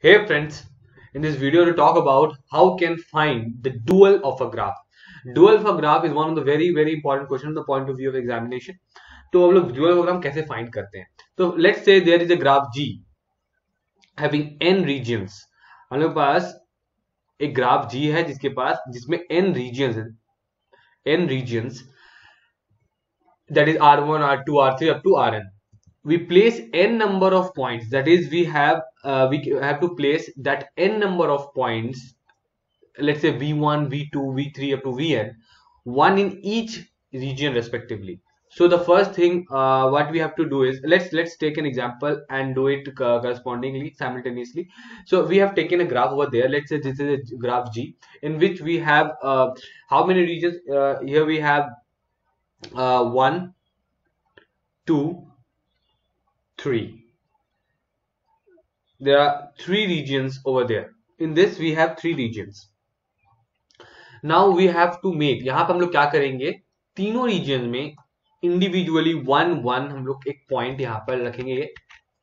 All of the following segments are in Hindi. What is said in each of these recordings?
Hey friends, in this video to talk about how can find the dual of a graph. Dual of a graph is one of the very important question from the point of view of examination. तो हम लोग dual of a graph कैसे find करते हैं? तो let's say there is a graph G having n regions. हम लोग पास एक ग्राफ G है जिसमें n regions है, n regions that is R1, R2, R3 up to Rn. We place n number of points, that is we have to place that n number of points, let's say v1, v2, v3 up to vn, one in each region respectively. So the first thing what we have to do is let's take an example and do it correspondingly simultaneously. So we have taken a graph over there. Let's say this is a graph G in which we have how many regions? Here we have 1, 2, 3. There are 3 regions over there. In this we have 3 regions. Now we have to make, यहाँ पर हम लोग क्या करेंगे, तीनों रीजन में इंडिविजुअली वन वन हम लोग एक पॉइंट यहाँ पर रखेंगे,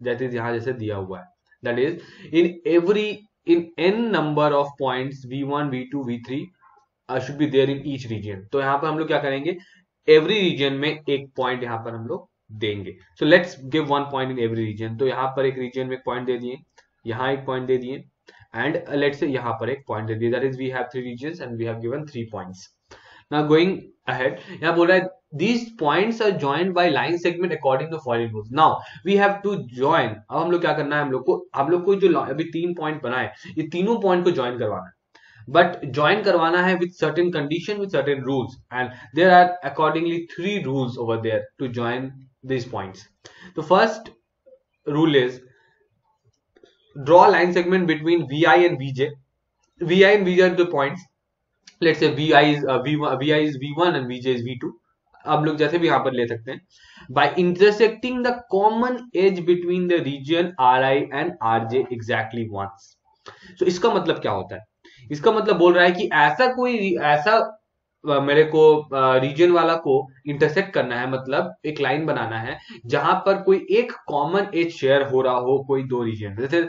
जैसे यहाँ जैसे दिया हुआ है. That is in n number of points v1, v2, v3 should be there in each region. तो यहाँ पर हम लोग क्या करेंगे, एवरी रीजन में एक पॉइंट यहाँ पर हम लोग देंगे. So let's give one point in every region. तो यहाँ पर एक रीजन में एक पॉइंट दे दिए, यहाँ एक पॉइंट दे दिए, and let's say यहाँ पर एक पॉइंट दे दिए. that is we have 3 regions and we have given 3 points. Now going ahead, यहाँ बोल रहा है these points are joined by line segment according to following rules. Now we have to join. अब हम लोग क्या करना है, हम लोग को जो अभी 3 पॉइंट बनाए, ये तीनों पॉइंट को ज्वाइन करवाना है. But join करवाना है with certain condition, with certain rules, and there are accordingly 3 rules over there to join these points. The first rule is draw a line segment between Vi and Vj. Vi and Vj are the points. Let's say Vi is V1 and Vj is V2. आप लोग जैसे भी यहाँ पर ले सकते हैं. By intersecting the common edge between the region Ri and Rj exactly once. So इसका मतलब क्या होता है? इसका मतलब बोल रहा है कि ऐसा मेरे को रीजन वाला को इंटरसेक्ट करना है, मतलब एक लाइन बनाना है जहां पर कोई एक कॉमन एज शेयर हो रहा हो कोई दो रीजन. जैसे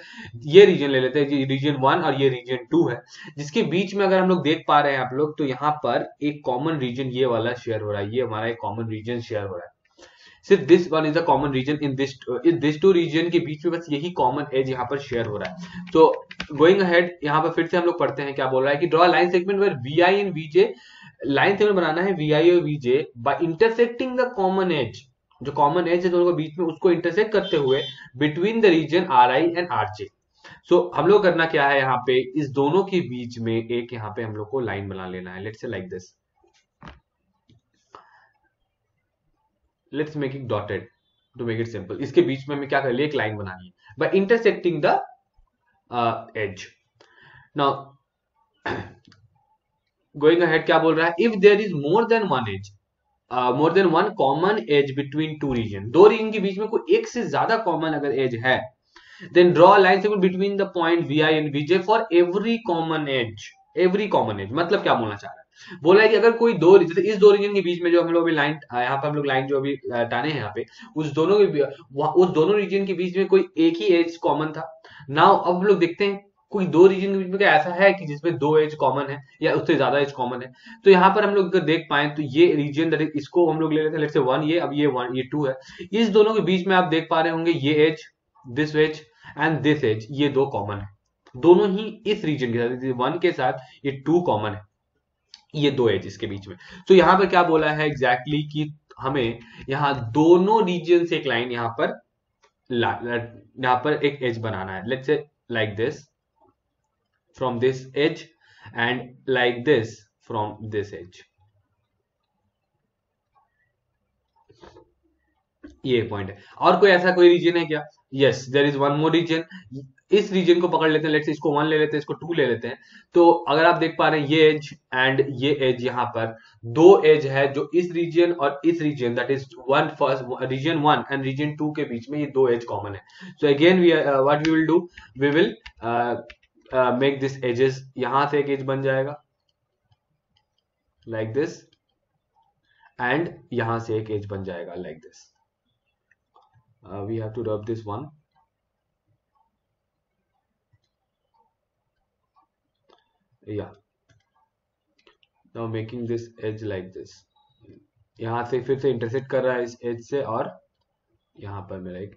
ये रीजन ले लेते हैं, रीजन 1 और ये रीजन 2 है, जिसके बीच में अगर हम लोग देख पा रहे हैं आप लोग, तो यहाँ पर एक कॉमन रीजन ये वाला शेयर हो रहा है, ये हमारा एक कॉमन रीजन शेयर हो रहा है. सिर्फ this one is a common region in this two region के बीच में बस यही कॉमन एज यहाँ पर शेयर हो रहा है. तो गोइंग अहेड यहाँ पर फिर से हम लोग पढ़ते हैं, क्या बोल रहा है कि draw line segment where V I and VJ. Line segment बनाना है वी आई और VJ by intersecting the common edge. जो कॉमन एज है दोनों के बीच में, उसको इंटरसेक्ट करते हुए between the region R I and R J. So हम लोग करना क्या है, यहाँ पे इस दोनों के बीच में एक यहाँ पे हम लोग को लाइन बना लेना है. Let's say like this. Let's make it dotted to make it simple. इसके बीच में हमें क्या कर लिया, एक लाइन बनानी है by intersecting the edge. Now going ahead क्या बोल रहा है, if there is more than one common edge between two region. दो रीजन के बीच में कोई एक से ज्यादा कॉमन अगर एज है, then draw a line segment between the point vi and vj for every common edge. मतलब क्या बोलना चाह रहा है, बोला है कि अगर कोई दो, जैसे इस दो रीजन के बीच में जो हम लोग अभी लाइन, यहाँ पर हम लोग लाइन जो अभी टाने हैं यहाँ पे, उस दोनों रीजन के बीच में कोई एक ही एज कॉमन था. नाउ अब हम लोग देखते हैं कोई दो रीजन के बीच में क्या ऐसा है कि जिसमें दो एज कॉमन है या उससे ज्यादा एज कॉमन है. तो यहाँ पर हम लोग अगर देख पाए तो ये रीजन, इसको हम लोग ले लेते हैं, लेट्स से 1 ये, अब ये 1 ये 2 है. इस दोनों के बीच में आप देख पा रहे होंगे ये edge, this edge and this edge, ये दो कॉमन है. दोनों ही इस रीजन के साथ, 1 के साथ ये 2 कॉमन है, ये दो एज के बीच में. तो यहां पर क्या बोला है एग्जैक्टली कि हमें यहां दोनों रीजन से एक लाइन यहां पर एक एज बनाना है. Let's say like this from this edge and like this from this edge. ये पॉइंट है. और कोई ऐसा कोई रीजन है क्या? Yes, there is one more reason. इस रीजन को पकड़ लेते हैं, लेट्स इसको 1 ले लेते हैं, इसको 2 ले लेते हैं. तो अगर आप देख पा रहे हैं ये एज एंड ये एज, यहाँ पर दो एज है जो इस रीजन और इस reason, that is reason 1 and reason 2 के बीच में ये दो एज कॉमन है. So again what we will do, we will make this edges. यहां से एक एज बन जाएगा लाइक दिस, एंड यहां से एक एज बन जाएगा like this. We have to rub this one. या now making this edge like this, यहां से फिर से इंटरसेक्ट कर रहा है इस एज से, और यहां पर मेरा एक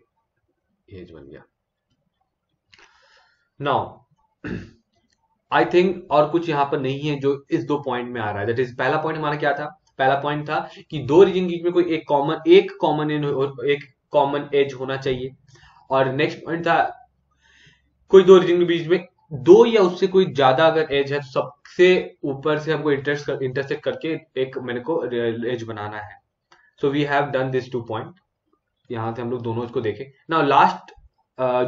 एज बन गया। नाउ आई थिंक और कुछ यहां पर नहीं है जो इस दो पॉइंट में आ रहा है। दैट इज पहला पॉइंट हमारा क्या था, पहला पॉइंट था कि दो रीजन के बीच में कोई एक कॉमन एज होना चाहिए, और नेक्स्ट पॉइंट था कोई दो रीजन के बीच में दो या उससे कोई ज्यादा अगर एज है तो सबसे ऊपर से हमको इंटरसेक्ट करके एक मेरे को एज बनाना है। So we have done this 2 point, यहां से हम लोग दोनों इसको देखें। नाउ लास्ट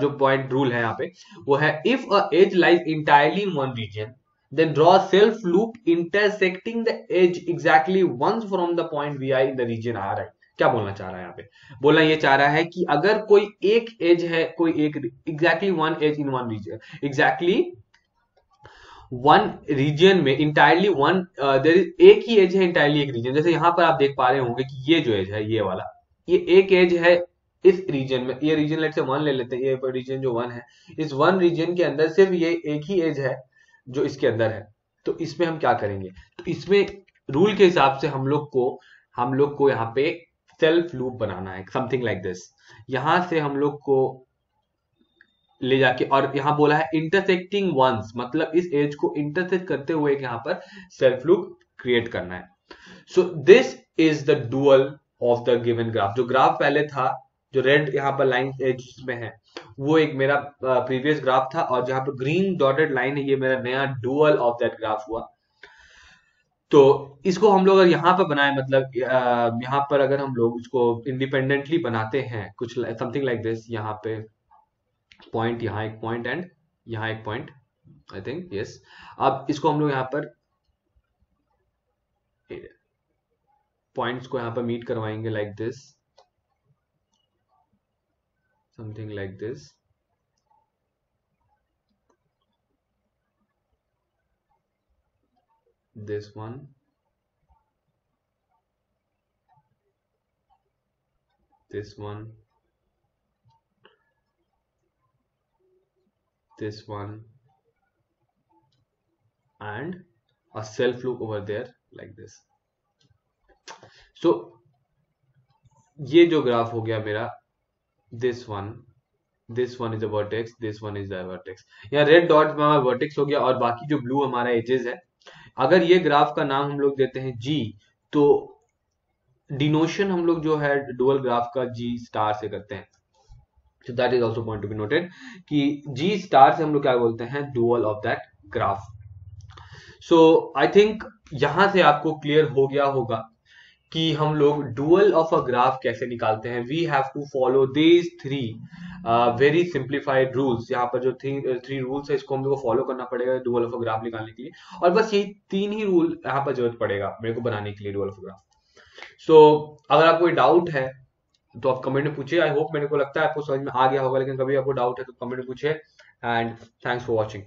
जो पॉइंट रूल है यहाँ पे वो है, if a edge lies entirely in one region then draw self loop intersecting the edge exactly once from the point we are in the region are है। क्या बोलना चाह रहा है यहाँ पे, बोलना ये चाह रहा है कि अगर कोई एक एज है, कोई एक exactly one edge in one region, exactly one region में इंटायरली वन देयर इज एक ही एज है इंटायरली एक रीजन। जैसे यहां पर आप देख पा रहे होंगे कि ये जो एज है ये वाला, ये एक एज है इस रीजन में, ये रीजन लेट से वन ले लेते हैं, ये रीजन जो वन है, इस वन रीजन के अंदर सिर्फ ये एक ही एज है जो इसके अंदर है। तो इसमें हम क्या करेंगे, तो इसमें रूल के हिसाब से हम लोग को यहाँ पे सेल्फ लूप बनाना है, समथिंग लाइक दिस। यहां से हम लोग को ले जाके, और यहां बोला है इंटरसेक्टिंग वंस, मतलब इस एज को इंटरसेक्ट करते हुए यहां पर सेल्फ लूप क्रिएट करना है। So this is the dual of the given graph. जो ग्राफ पहले था, जो रेड यहां पर लाइन एज में है, वो एक मेरा प्रीवियस ग्राफ था, और जहां पर ग्रीन डॉटेड लाइन है ये मेरा नया डुअल ऑफ दैट ग्राफ हुआ। तो इसको हम लोग अगर यहाँ पर बनाए, मतलब यहाँ पर अगर हम लोग इसको इंडिपेंडेंटली बनाते हैं कुछ समथिंग लाइक दिस, यहाँ पे पॉइंट, यहाँ एक पॉइंट एंड यहाँ एक पॉइंट, आई थिंक यस। अब इसको हम लोग यहाँ पर पॉइंट्स को यहाँ पर मीट करवाएंगे like this, something like this. This one, this one, this one, and a self loop over there like this. So ये जो ग्राफ हो गया मेरा, this one is a vertex, this one is the vertex। यहाँ रेड डॉट में हमारा वर्टेक्स हो गया, और बाकी जो ब्लू हमारा एजेस है। अगर ये ग्राफ का नाम हम लोग देते हैं जी, तो डिनोशन हम लोग जो है डुअल ग्राफ का जी स्टार से करते हैं। So that is also point to be noted कि G स्टार से हम लोग क्या बोलते हैं, dual of that graph. So I think यहां से आपको क्लियर हो गया होगा कि हम लोग डुअल ऑफ अ ग्राफ कैसे निकालते हैं। We have to follow these 3 very simplified rules. यहाँ पर जो थ्री रूल्स है इसको हम लोग को फॉलो करना पड़ेगा डुअल ऑफ अ ग्राफ निकालने के लिए, और बस यही 3 ही रूल यहाँ पर जरूरत पड़ेगा मेरे को बनाने के लिए डुअल ऑफ अ ग्राफ। सो अगर आपको कोई डाउट है तो आप कमेंट में पूछिए। आई होप, मेरे को लगता है आपको समझ में आ गया होगा, लेकिन कभी आपको डाउट है तो कमेंट में पूछिए। And thanks for watching.